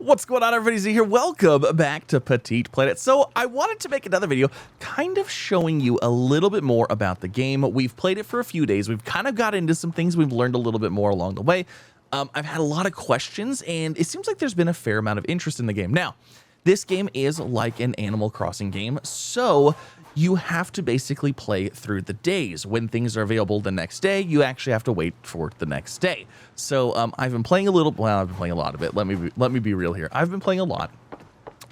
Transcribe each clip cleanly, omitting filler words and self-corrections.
What's going on, everybody? Z here. Welcome back to Petit Planet. So I wanted to make another video kind of showing you a little bit more about the game. We've played it for a few days. We've kind of got into some things. We've learned a little bit more along the way. I've had a lot of questions, and it seems like there's been a fair amount of interest in the game. Now, this game is like an Animal Crossing game, so you have to basically play through the days. When things are available the next day, you actually have to wait for the next day. So I've been playing a little, well, I've been playing a lot of it. Let me be real here. I've been playing a lot.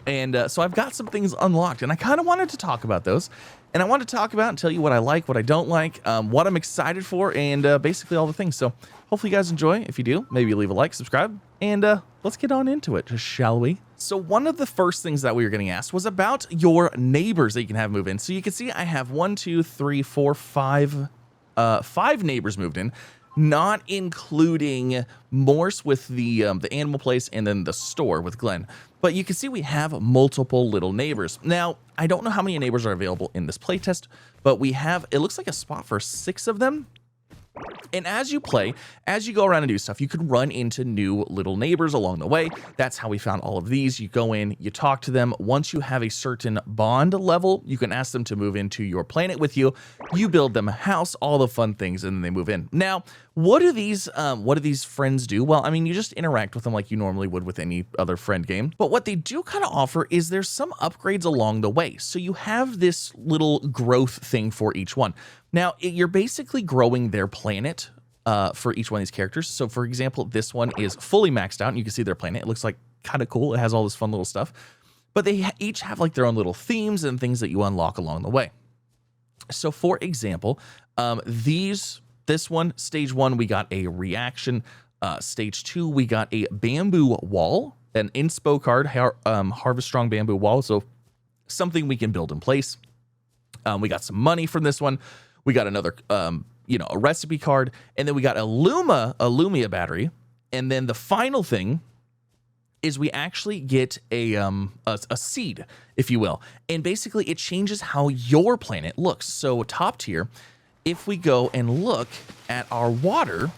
And so I've got some things unlocked, and I kind of wanted to talk about those. And I want to talk about and tell you what I like, what I don't like, what I'm excited for, and basically all the things. So hopefully you guys enjoy. If you do, maybe leave a like, subscribe, and let's get on into it, shall we? So one of the first things that we were getting asked was about your neighbors that you can have move in. So you can see I have 1, 2, 3, 4, 5, 5 neighbors moved in, not including Morse with the animal place and then the store with Glenn. But you can see we have multiple little neighbors. Now, I don't know how many neighbors are available in this playtest, but we have, it looks like a spot for 6 of them. And as you play, as you go around and do stuff, you can run into new little neighbors along the way. That's how we found all of these. You go in, you talk to them. Once you have a certain bond level, you can ask them to move into your planet with you. You build them a house, all the fun things, and then they move in. Now, what do these friends do? Well, I mean, you just interact with them like you normally would with any other friend game. But what they do kind of offer is there's some upgrades along the way. So you have this little growth thing for each one. Now, you're basically growing their planet for each one of these characters. So, for example, this one is fully maxed out, and you can see their planet. It looks like kind of cool. It has all this fun little stuff. But they each have like their own little themes and things that you unlock along the way. So, for example, this one, stage 1, we got a reaction. Stage 2, we got a bamboo wall, an inspo card, harvest strong bamboo wall. So, something we can build in place. We got some money from this one. We got another, a recipe card, and then we got a Lumia battery. And then the final thing is we actually get a seed, if you will. And basically it changes how your planet looks. So top tier, if we go and look at our water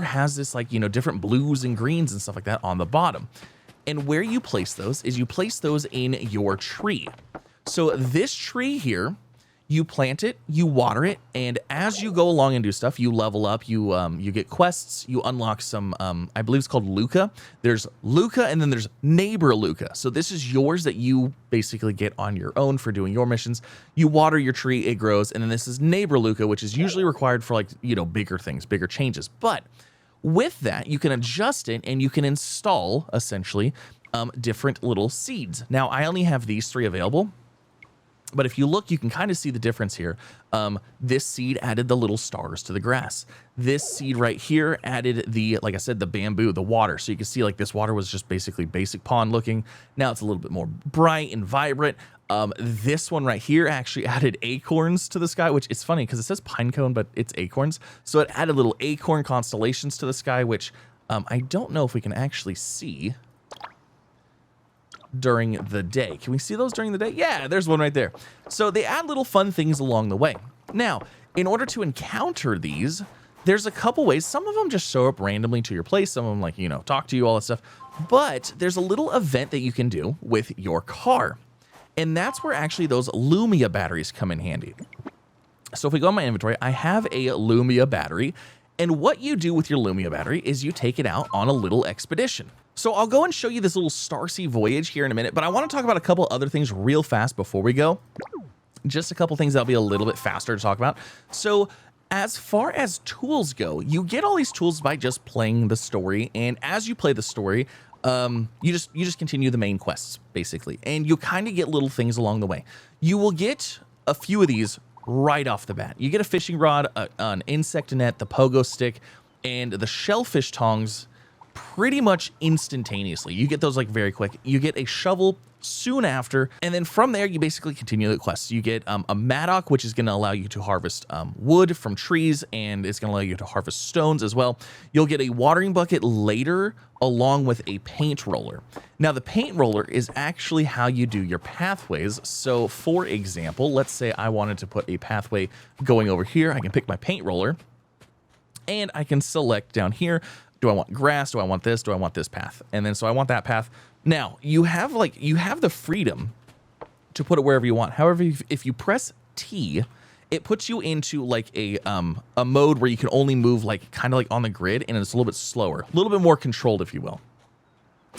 has this different blues and greens and stuff like that on the bottom. And where you place those is you place those in your tree. So this tree here, you plant it, you water it, and as you go along and do stuff, you level up, you get quests, you unlock some, I believe it's called Luca. There's Luca, and then there's Neighbor Luca. So this is yours that you basically get on your own for doing your missions. You water your tree, it grows, and then this is Neighbor Luca, which is usually required for bigger things, bigger changes. But with that, you can adjust it, and you can install, essentially, different little seeds. Now, I only have these 3 available. But if you look, you can kind of see the difference here. This seed added the little stars to the grass. This seed right here added like I said, the bamboo, the water. So you can see this water was just basically basic pond looking. Now it's a little bit more bright and vibrant. This one right here actually added acorns to the sky, which it's funny because it says pine cone, but it's acorns. So it added little acorn constellations to the sky, which I don't know if we can actually see during the day. Can we see those during the day? Yeah, there's one right there. So they add little fun things along the way. Now, in order to encounter these, there's a couple ways. Some of them just show up randomly to your place. Some of them talk to you, all that stuff. But there's a little event that you can do with your car. And that's where actually those Lumia batteries come in handy. So if we go in my inventory, I have a Lumia battery. And what you do with your Lumia battery is you take it out on a little expedition. So I'll go and show you this little StarSea voyage here in a minute, but I want to talk about a couple other things real fast before we go. Just a couple things that'll be a little bit faster to talk about. So as far as tools go, you get all these tools by just playing the story. And as you play the story, you just continue the main quests, basically. And you kind of get little things along the way. You will get a few of these right off the bat. You get a fishing rod, an insect net, the pogo stick, and the shellfish tongs pretty much instantaneously. You get those very quick. You get a shovel soon after, and then from there you basically continue the quests. You get a mattock, which is going to allow you to harvest wood from trees, and it's going to allow you to harvest stones as well. You'll get a watering bucket later along with a paint roller. Now the paint roller is actually how you do your pathways. So for example, let's say I wanted to put a pathway going over here. I can pick my paint roller and I can select down here Do I want grass? Do I want this? Do I want this path? And then so I want that path. Now you have the freedom to put it wherever you want. However, if you press T, it puts you into like a mode where you can only move like kind of like on the grid, and it's a little bit slower, a little bit more controlled, if you will.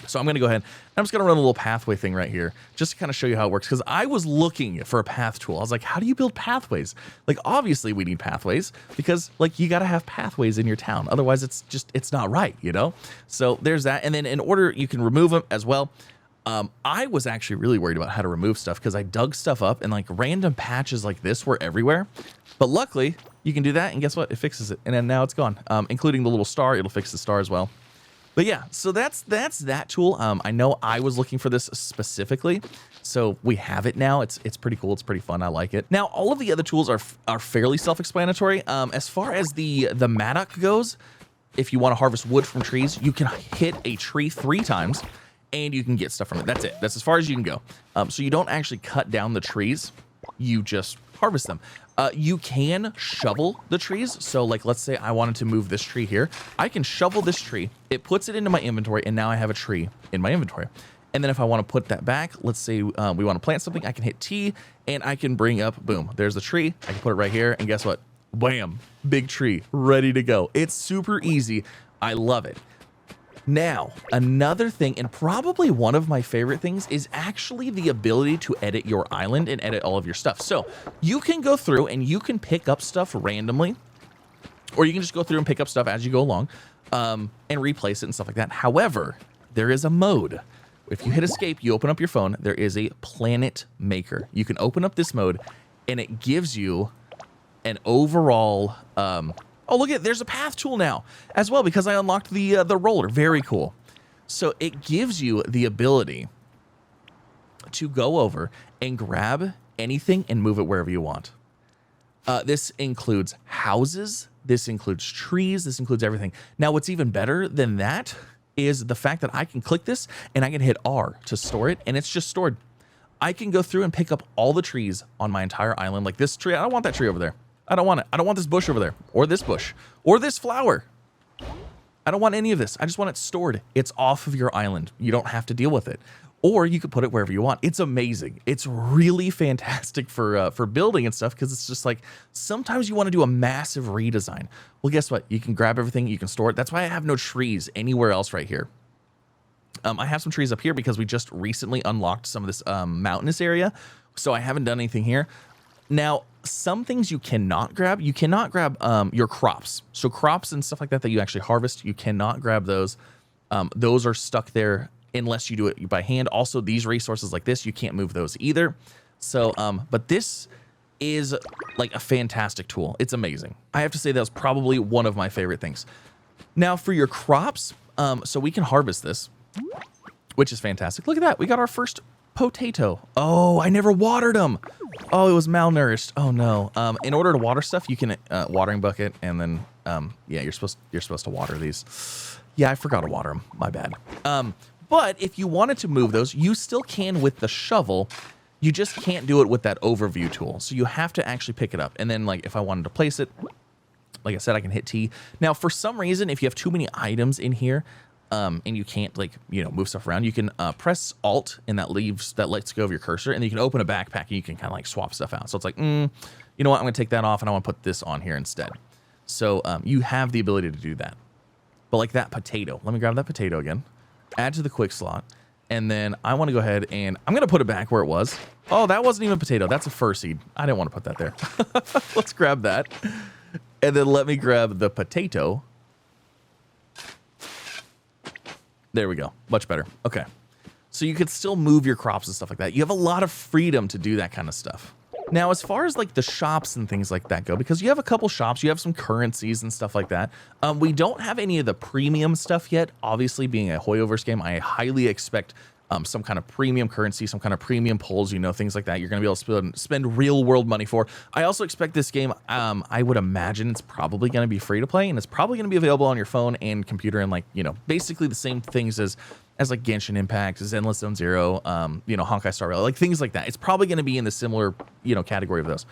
So I'm going to go ahead. I'm just going to run a little pathway thing right here just to kind of show you how it works, because I was looking for a path tool. I was like, how do you build pathways? Like, obviously we need pathways because like you got to have pathways in your town. Otherwise it's not right, you know? So there's that. And then in order, you can remove them as well. I was actually really worried about how to remove stuff because I dug stuff up and like random patches like this were everywhere. But luckily you can do that, and guess what? It fixes it. And then now it's gone, including the little star. It'll fix the star as well. But yeah, so that's that tool. I know I was looking for this specifically, so we have it now. It's pretty cool. It's pretty fun. I like it. Now, all of the other tools are fairly self-explanatory. As far as the mattock goes, if you want to harvest wood from trees, you can hit a tree 3 times, and you can get stuff from it. That's it. That's as far as you can go. So you don't actually cut down the trees. You just harvest them. You can shovel the trees. So like, let's say I wanted to move this tree here. I can shovel this tree. It puts it into my inventory, and now I have a tree in my inventory. And then if I want to put that back, let's say we want to plant something, I can hit T, and I can bring up, boom, there's the tree. I can put it right here, and guess what? Bam, big tree, ready to go. It's super easy. I love it. Now, another thing, and probably one of my favorite things, is actually the ability to edit your island and edit all of your stuff. So you can go through and you can pick up stuff randomly, or you can just go through and pick up stuff as you go along, and replace it and stuff like that. However, there is a mode. If you hit escape, you open up your phone, there is a planet maker. You can open up this mode, and it gives you an overall... oh, look at, there's a path tool now as well because I unlocked the roller. Very cool. So it gives you the ability to go over and grab anything and move it wherever you want. This includes houses. This includes trees. This includes everything. Now, what's even better than that is the fact that I can click this and I can hit R to store it, and it's just stored. I can go through and pick up all the trees on my entire island. Like this tree, I don't want that tree over there. I don't want it. I don't want this bush over there, or this bush, or this flower. I don't want any of this. I just want it stored. It's off of your island. You don't have to deal with it. Or you could put it wherever you want. It's amazing. It's really fantastic for building and stuff, because it's just like, sometimes you want to do a massive redesign. Well, guess what? You can grab everything. You can store it. That's why I have no trees anywhere else right here. I have some trees up here because we just recently unlocked some of this mountainous area, so I haven't done anything here. Now, some things you cannot grab. You cannot grab your crops. So crops and stuff like that you actually harvest, you cannot grab those. Those are stuck there unless you do it by hand. Also, these resources like this, you can't move those either. So, but this is like a fantastic tool. It's amazing. I have to say that was probably one of my favorite things. Now, for your crops, so we can harvest this, which is fantastic. Look at that. We got our first potato. Oh, I never watered them. Oh, it was malnourished. Oh no. In order to water stuff, you can watering bucket, and then yeah, you're supposed to water these. Yeah, I forgot to water them. My bad. But if you wanted to move those, you still can with the shovel. You just can't do it with that overview tool. So you have to actually pick it up. And then, like, if I wanted to place it, like I said, I can hit T. Now, for some reason, if you have too many items in here, and you can't, like, you know, move stuff around, you can press Alt, and that lets go of your cursor, and then you can open a backpack and you can kind of like swap stuff out. So it's like, you know what, I'm gonna take that off and I want to put this on here instead. So you have the ability to do that. But like that potato, let me grab that potato again, add to the quick slot, and then I want to go ahead and I'm gonna put it back where it was. Oh, that wasn't even a potato, that's a fur seed. I didn't want to put that there. Let's grab that, and then let me grab the potato. There we go. Much better. Okay. So you could still move your crops and stuff like that. You have a lot of freedom to do that kind of stuff. Now, as far as like the shops and things like that go, because you have a couple shops, you have some currencies and stuff like that. We don't have any of the premium stuff yet. Obviously, being a HoYoverse game, I highly expect some kind of premium currency, some kind of premium pulls, you know, things like that. You're going to be able to spend real world money for. I also expect this game, I would imagine it's probably going to be free to play, and it's probably going to be available on your phone and computer, and like, you know, basically the same things as like Genshin Impact, as Endless Zone Zero, you know, Honkai Star Rail, like things like that. It's probably going to be in the similar, you know, category of those.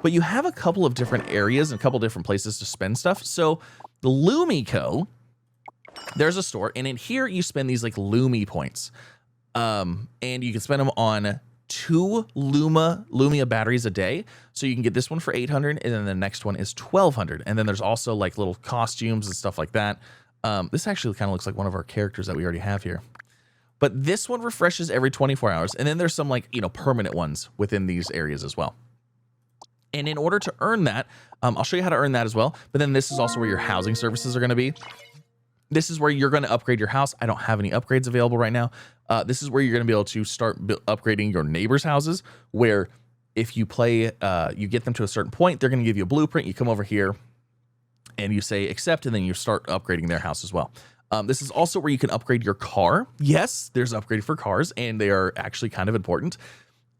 But you have a couple of different areas and a couple different places to spend stuff. So the Lumiko there's a store, and in here you spend these like Lumi points. And you can spend them on 2 Lumia batteries a day. So you can get this one for 800, and then the next one is 1200. And then there's also like little costumes and stuff like that. This actually kind of looks like one of our characters that we already have here. But this one refreshes every 24 hours. And then there's some like, permanent ones within these areas as well. And in order to earn that, I'll show you how to earn that as well. But then this is also where your housing services are going to be. This is where you're going to upgrade your house. I don't have any upgrades available right now. This is where you're going to be able to start upgrading your neighbors' houses, where if you play, you get them to a certain point, they're going to give you a blueprint. You come over here and you say accept, and then you start upgrading their house as well. This is also where you can upgrade your car. Yes, there's upgrade for cars, and they are actually kind of important.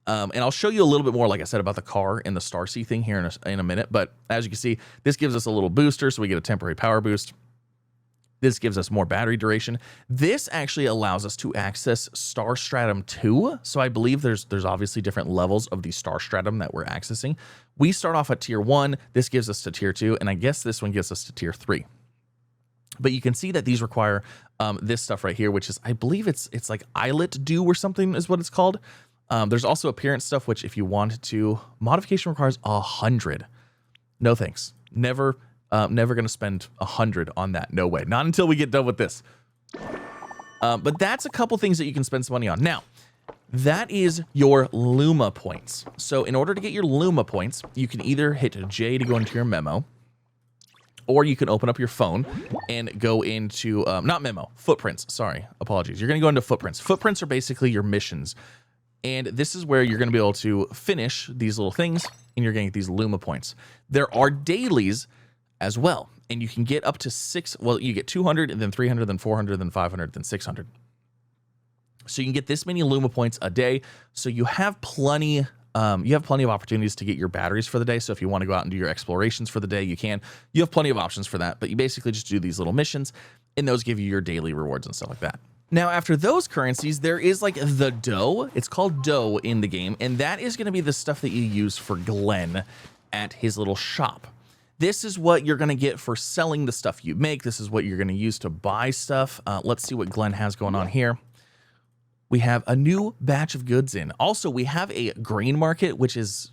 And I'll show you a little bit more, like I said, about the car and the StarSea thing here in a minute. But as you can see, this gives us a little booster, so we get a temporary power boost. This gives us more battery duration. This actually allows us to access Star Stratum 2. So I believe there's obviously different levels of the Star Stratum that we're accessing. We start off at tier 1. This gives us to tier 2. And I guess this one gets us to tier 3. But you can see that these require this stuff right here, which is, I believe it's like Islet Dew or something is what it's called. There's also appearance stuff, which if you wanted to, modification requires 100. No thanks. Never going to spend 100 on that. No way. Not until we get done with this. But that's a couple things that you can spend some money on. Now, that is your Luma points. So in order to get your Luma points, you can either hit J to go into your memo, or you can open up your phone and go into, not memo, footprints. Sorry, apologies. You're going to go into footprints. Footprints are basically your missions. And this is where you're going to be able to finish these little things, and you're going to get these Luma points. There are dailies as well, and you can get up to 6. Well, you get 200, and then 300, then 400, then 500, then 600. So you can get this many Luma points a day. So you have plenty. You have plenty of opportunities to get your batteries for the day. So if you want to go out and do your explorations for the day, you can. You have plenty of options for that. But you basically just do these little missions, and those give you your daily rewards and stuff like that. Now, after those currencies, there is like the dough. It's called dough in the game, and that is going to be the stuff that you use for Glenn at his little shop. This is what you're going to get for selling the stuff you make. This is what you're going to use to buy stuff. Let's see what Glenn has going on here. We have a new batch of goods in. Also, we have a grain market, which is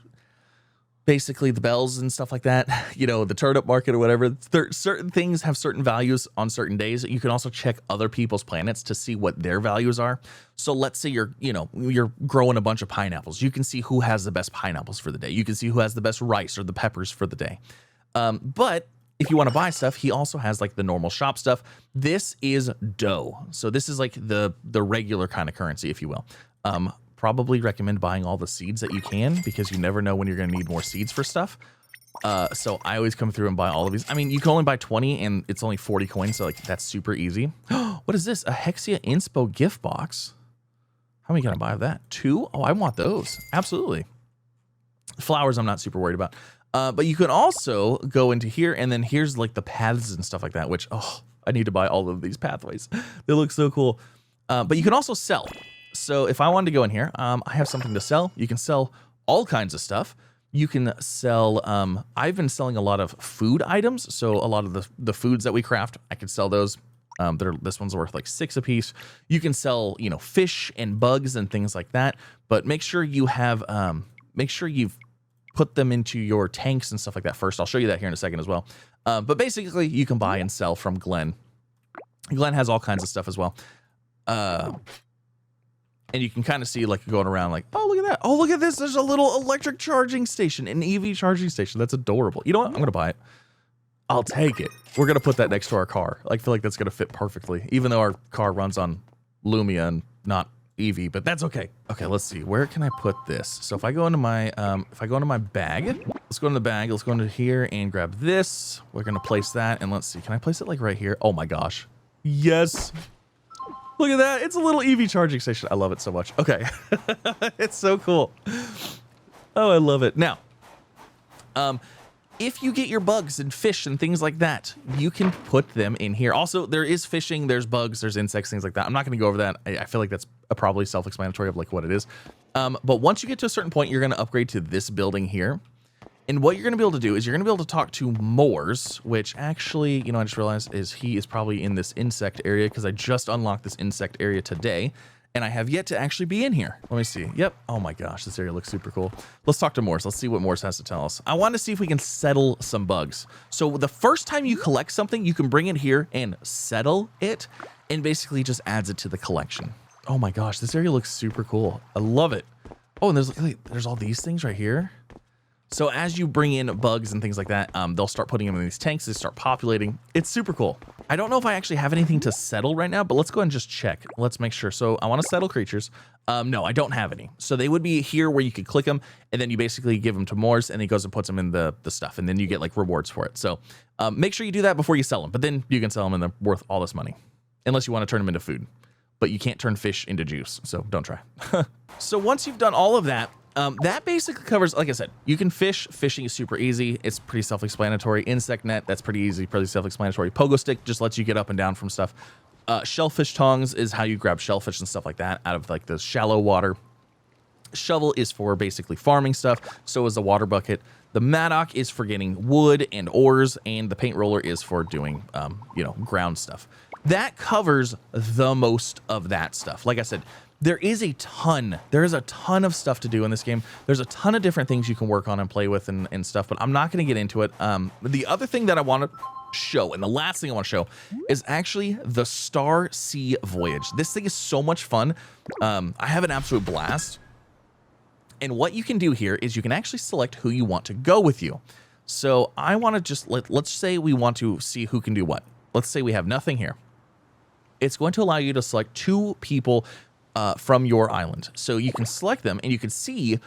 basically the bells and stuff like that. The turnip market or whatever. Certain things have certain values on certain days. You can also check other people's planets to see what their values are. So let's say you're growing a bunch of pineapples. You can see who has the best pineapples for the day. You can see who has the best rice or the peppers for the day. But if you want to buy stuff, he also has like the normal shop stuff. This is dough. So this is like the regular kind of currency, if you will. Probably recommend buying all the seeds that you can, because you never know when you're going to need more seeds for stuff. So I always come through and buy all of these. I mean, you can only buy 20 and it's only 40 coins. So like that's super easy. What is this? A Hexia Inspo gift box. How many can I buy of that? 2? Oh, I want those. Absolutely. Flowers I'm not super worried about. But you can also go into here, and then here's like the paths and stuff like that, which, I need to buy all of these pathways. They look so cool. But you can also sell. So if I wanted to go in here, I have something to sell. You can sell all kinds of stuff. You can sell, I've been selling a lot of food items. So a lot of the foods that we craft, I can sell those. This one's worth like 6 a piece. You can sell, fish and bugs and things like that. But make sure you have, you've put them into your tanks and stuff like that first. I'll show you that here in a second as well. But basically, you can buy and sell from Glenn. Glenn has all kinds of stuff as well. And you can kind of see like going around like, oh, look at that. Oh, look at this. There's a little electric charging station, an EV charging station. That's adorable. You know what? I'm going to buy it. I'll take it. We're going to put that next to our car. I feel like that's going to fit perfectly, even though our car runs on Lumia and not EV, but that's okay. Okay, let's see. Where can I put this? So if I go into my bag, let's go into the bag. Let's go into here and grab this. We're going to place that. And let's see. Can I place it like right here? Oh my gosh. Yes. Look at that. It's a little EV charging station. I love it so much. Okay. It's so cool. Oh, I love it. Now, if you get your bugs and fish and things like that, you can put them in here. Also, there is fishing, there's bugs, there's insects, things like that. I'm not going to go over that. I feel like that's probably self-explanatory of like what it is. But once you get to a certain point, you're going to upgrade to this building here. And what you're going to be able to do is you're going to be able to talk to Moors, which actually, I just realized he is probably in this insect area because I just unlocked this insect area today. And I have yet to actually be in here. Let me see. Yep. Oh my gosh, this area looks super cool. Let's talk to Morse. Let's see what Morse has to tell us. I want to see if we can settle some bugs. So the first time you collect something, you can bring it here and settle it, and basically just adds it to the collection. Oh my gosh, this area looks super cool. I love it. Oh, and there's all these things right here. So as you bring in bugs and things like that, they'll start putting them in these tanks. They start populating. It's super cool. I don't know if I actually have anything to settle right now, but let's go ahead and just check. Let's make sure. So I want to settle creatures. No, I don't have any. So they would be here where you could click them, and then you basically give them to Morse, and he goes and puts them in the stuff, and then you get like rewards for it. So make sure you do that before you sell them, but then you can sell them and they're worth all this money, unless you want to turn them into food. But you can't turn fish into juice, so don't try. So once you've done all of that, that basically covers, like I said, you can fish. Fishing is super easy. It's pretty self-explanatory. Insect net, that's pretty easy, pretty self-explanatory. Pogo stick just lets you get up and down from stuff. Shellfish tongs is how you grab shellfish and stuff like that out of like the shallow water. Shovel is for basically farming stuff. So is the water bucket. The mattock is for getting wood and ores, and the paint roller is for doing, ground stuff. That covers the most of that stuff. Like I said, there is a ton of stuff to do in this game. There's a ton of different things you can work on and play with and stuff, but I'm not going to get into it. The other thing that I want to show, and the last thing I want to show, is actually the StarSea voyage. This thing is so much fun. I have an absolute blast. And what you can do here is you can actually select who you want to go with you. So I want to just, let's say we want to see who can do what. Let's say we have nothing here. It's going to allow you to select 2 people from your island. So you can select them and you can see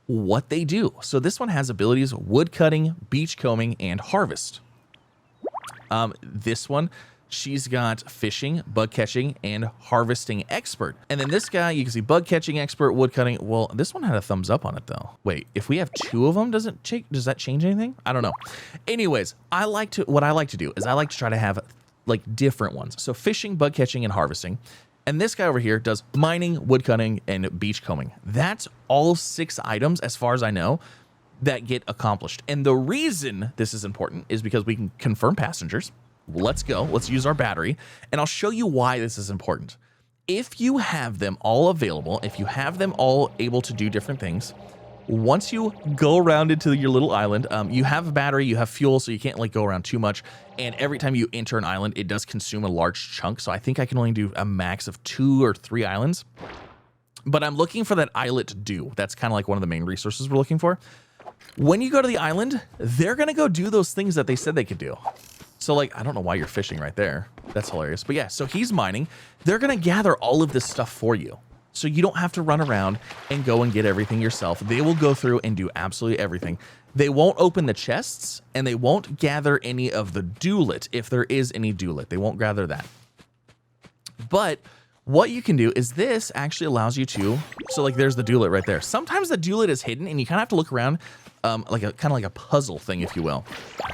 what they do. So this one has abilities: wood cutting, beach combing, and harvest. This one, she's got fishing, bug catching, and harvesting expert. And then this guy, you can see bug catching expert, wood cutting. Well, this one had a thumbs up on it though. Wait, if we have 2 of them, does that change anything? I don't know. Anyways, what I like to do is I like to try to have like different ones. So fishing, bug catching, and harvesting. And this guy over here does mining, wood cutting, and beach combing. That's all 6 items, as far as I know, that get accomplished. And the reason this is important is because we can confirm passengers. Let's go. Let's use our battery. And I'll show you why this is important. If you have them all available, if you have them all able to do different things, once you go around into your little island, you have a battery, you have fuel, so you can't like go around too much. And every time you enter an island, it does consume a large chunk. So I think I can only do a max of 2 or 3 islands. But I'm looking for that islet dew. That's kind of like one of the main resources we're looking for. When you go to the island, they're going to go do those things that they said they could do. So like, I don't know why you're fishing right there. That's hilarious. But yeah, so he's mining. They're going to gather all of this stuff for you. So you don't have to run around and go and get everything yourself. They will go through and do absolutely everything. They won't open the chests, and they won't gather any of the dewlet, if there is any dewlet. They won't gather that. But what you can do is this actually allows you to, so like there's the dewlet right there. Sometimes the dewlet is hidden, and you kind of have to look around like a puzzle thing, if you will.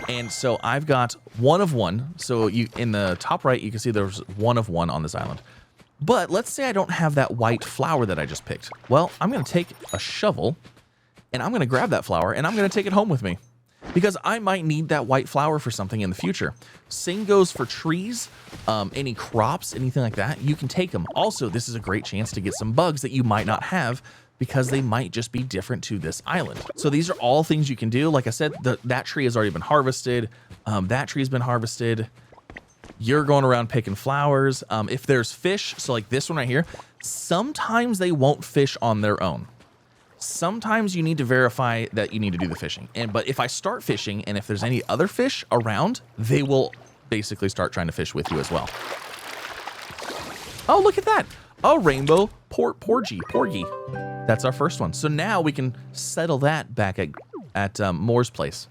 And so I've got 1 of 1. So you in the top right, you can see there's 1 of 1 on this island. But let's say I don't have that white flower that I just picked. Well, I'm going to take a shovel, and I'm going to grab that flower, and I'm going to take it home with me. Because I might need that white flower for something in the future. Same goes for trees, any crops, anything like that. You can take them. Also, this is a great chance to get some bugs that you might not have, because they might just be different to this island. So these are all things you can do. Like I said, that tree has already been harvested. That tree's been harvested. You're going around picking flowers. If there's fish, so like this one right here, sometimes they won't fish on their own. Sometimes you need to verify that you need to do the fishing. But if I start fishing, and if there's any other fish around, they will basically start trying to fish with you as well. Oh, look at that. A rainbow porgy. That's our first one. So now we can settle that back at Moore's place.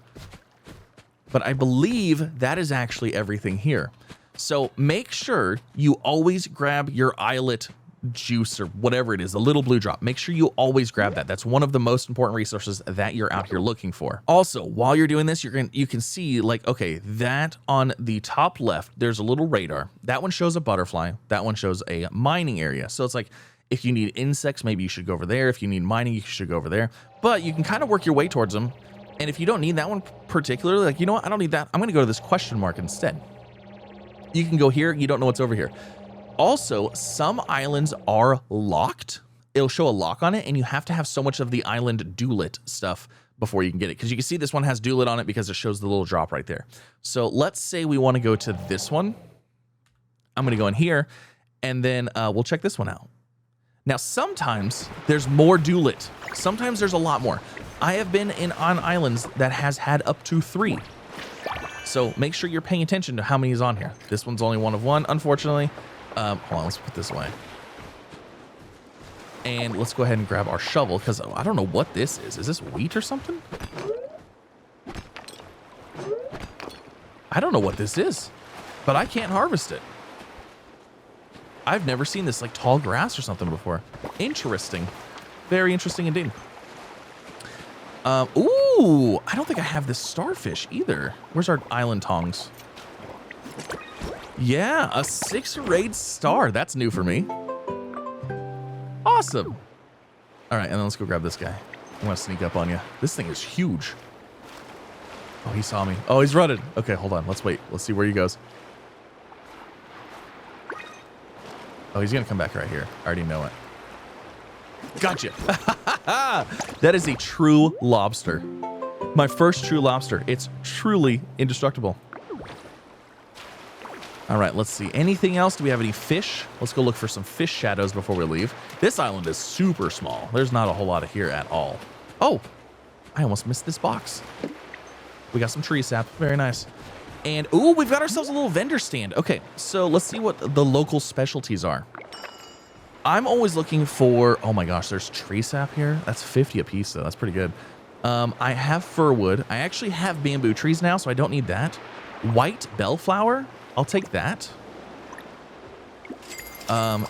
But I believe that is actually everything here. So make sure you always grab your islet juice or whatever it is, the little blue drop. Make sure you always grab that. That's one of the most important resources that you're out here looking for. Also, while you're doing this, you can see like, okay, that on the top left, there's a little radar. That one shows a butterfly. That one shows a mining area. So it's like, if you need insects, maybe you should go over there. If you need mining, you should go over there. But you can kind of work your way towards them. And if you don't need that one particularly, like, you know what? I don't need that. I'm going to go to this question mark instead. You can go here. You don't know what's over here. Also, some islands are locked. It'll show a lock on it, and you have to have so much of the island duelit stuff before you can get it. Because you can see this one has duelit on it because it shows the little drop right there. So let's say we want to go to this one. I'm going to go in here, and then we'll check this one out. Now, sometimes there's more duelit. Sometimes there's a lot more. I have been on islands that has had up to 3. So make sure you're paying attention to how many is on here. This one's only one of one, unfortunately. Hold on, let's put this away. And let's go ahead and grab our shovel, because I don't know what this is. Is this wheat or something? I don't know what this is, but I can't harvest it. I've never seen this, like tall grass or something before. Interesting. Very interesting indeed. Ooh, I don't think I have this starfish either. Where's our island tongs? Yeah, a 6-rayed star. That's new for me. Awesome. All right, and then let's go grab this guy. I'm gonna sneak up on you. This thing is huge. Oh, he saw me. Oh, he's running. Okay, hold on. Let's wait. Let's see where he goes. Oh, he's gonna come back right here. I already know it. Gotcha. That is a true lobster. My first true lobster. It's truly indestructible. All right, let's see. Anything else? Do we have any fish? Let's go look for some fish shadows before we leave. This island is super small. There's not a whole lot of here at all. Oh, I almost missed this box. We got some tree sap. Very nice. And, ooh, we've got ourselves a little vendor stand. Okay, so let's see what the local specialties are. I'm always looking for, oh my gosh, there's tree sap here. That's 50 a piece, though. That's pretty good. I have fir wood. I actually have bamboo trees now, so I don't need that. White bellflower. I'll take that.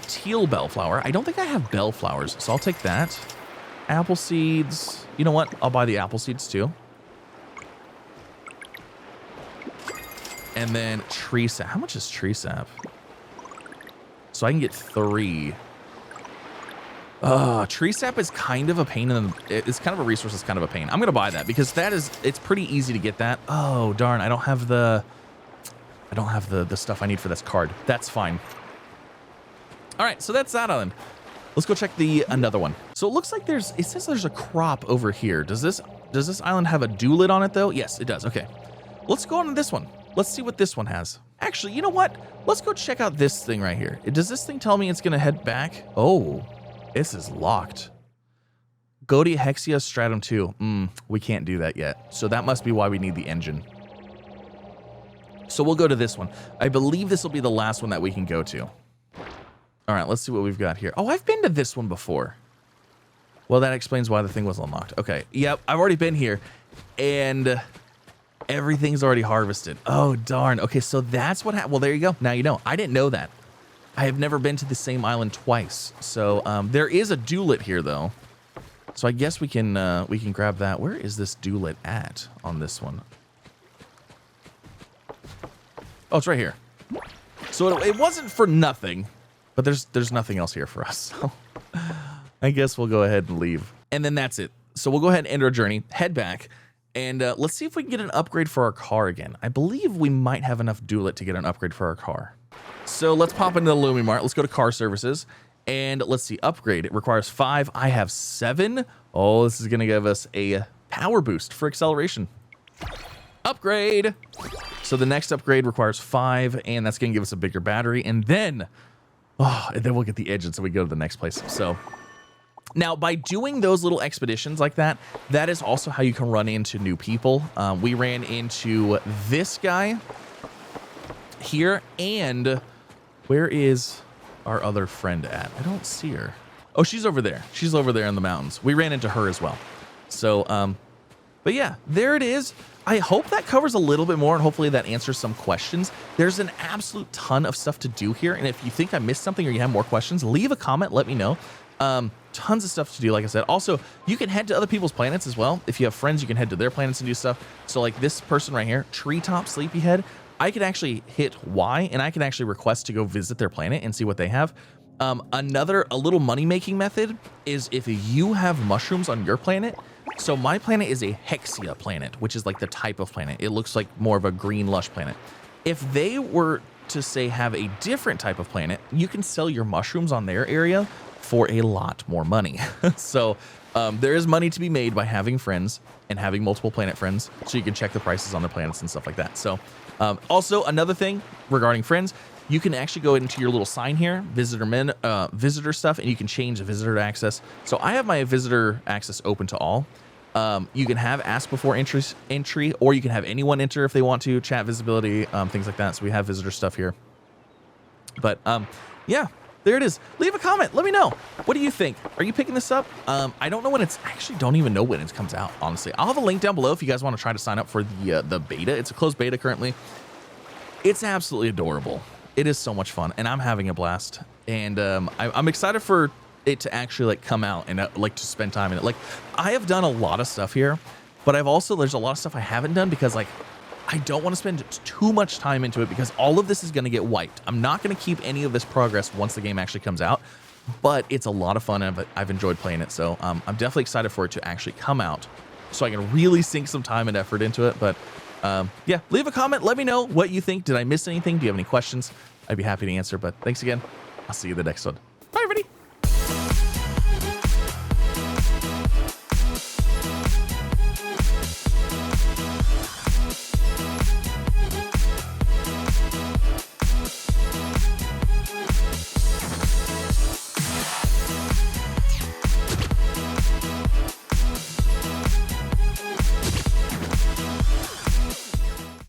Teal bellflower. I don't think I have bellflowers, so I'll take that. Apple seeds. You know what? I'll buy the apple seeds too. And then tree sap. How much is tree sap? So I can get 3. Tree sap is kind of a pain in the, it's kind of a resource that's kind of a pain. I'm gonna buy that because that is, it's pretty easy to get that. Oh darn, I don't have the stuff I need for this card. That's fine. All right, so that's that island. Let's go check another one. So it looks like it says there's a crop over here. Does this island have a duelit on it though? Yes, it does. Okay. Let's go on to this one. Let's see what this one has. Actually, you know what? Let's go check out this thing right here. Does this thing tell me it's gonna head back? Oh, this is locked. Go to Hexia Stratum 2. We can't do that yet. So that must be why we need the engine. So we'll go to this one. I believe this will be the last one that we can go to. All right, let's see what we've got here. Oh, I've been to this one before. Well, that explains why the thing was unlocked. Okay, yep, I've already been here. And everything's already harvested. Oh, darn. Okay, so that's what happened. Well, there you go. Now you know. I didn't know that. I have never been to the same island twice. So there is a duelit here, though. So I guess we can grab that. Where is this duelit at on this one? Oh, it's right here. So it wasn't for nothing, but there's nothing else here for us. So I guess we'll go ahead and leave. And then that's it. So we'll go ahead and end our journey, head back, and let's see if we can get an upgrade for our car again. I believe we might have enough duelit to get an upgrade for our car. So let's pop into the Lumimart. Let's go to car services. And let's see, upgrade. It requires 5. I have 7. Oh, this is going to give us a power boost for acceleration. Upgrade. So the next upgrade requires 5, and that's going to give us a bigger battery. And then we'll get the engine so we go to the next place. So now by doing those little expeditions like that, that is also how you can run into new people. We ran into this guy here, and where is our other friend at? I don't see her. Oh, she's over there. She's over there in the mountains. We ran into her as well. So, but yeah, there it is. I hope that covers a little bit more, and hopefully that answers some questions. There's an absolute ton of stuff to do here, and if you think I missed something or you have more questions, leave a comment, let me know. Tons of stuff to do, like I said. Also, you can head to other people's planets as well. If you have friends, you can head to their planets and do stuff. So like this person right here, Treetop Sleepyhead, I could actually hit Y, and I can actually request to go visit their planet and see what they have. A little money-making method is if you have mushrooms on your planet, So my planet is a Hexia planet, which is like the type of planet. It looks like more of a green lush planet. If they were to say have a different type of planet, you can sell your mushrooms on their area for a lot more money. So there is money to be made by having friends and having multiple planet friends, so you can check the prices on the planets and stuff like that. So also another thing regarding friends, you can actually go into your little sign here, visitor stuff, and you can change the visitor access. So I have my visitor access open to all. You can have ask before entry, or you can have anyone enter if they want to, chat visibility, things like that. So we have visitor stuff here. But yeah, there it is. Leave a comment. Let me know. What do you think? Are you picking this up? I don't know when it's actually don't even know when it comes out, honestly. I'll have a link down below if you guys want to try to sign up for the beta. It's a closed beta currently. It's absolutely adorable. It is so much fun, and I'm having a blast. And I'm excited for it to actually like come out and like to spend time in it. Like I have done a lot of stuff here, but there's a lot of stuff I haven't done because like I don't want to spend too much time into it because all of this is going to get wiped. I'm not going to keep any of this progress once the game actually comes out, but it's a lot of fun and I've enjoyed playing it. So I'm definitely excited for it to actually come out so I can really sink some time and effort into it. But yeah, leave a comment. Let me know what you think. Did I miss anything? Do you have any questions? I'd be happy to answer, but thanks again. I'll see you in the next one.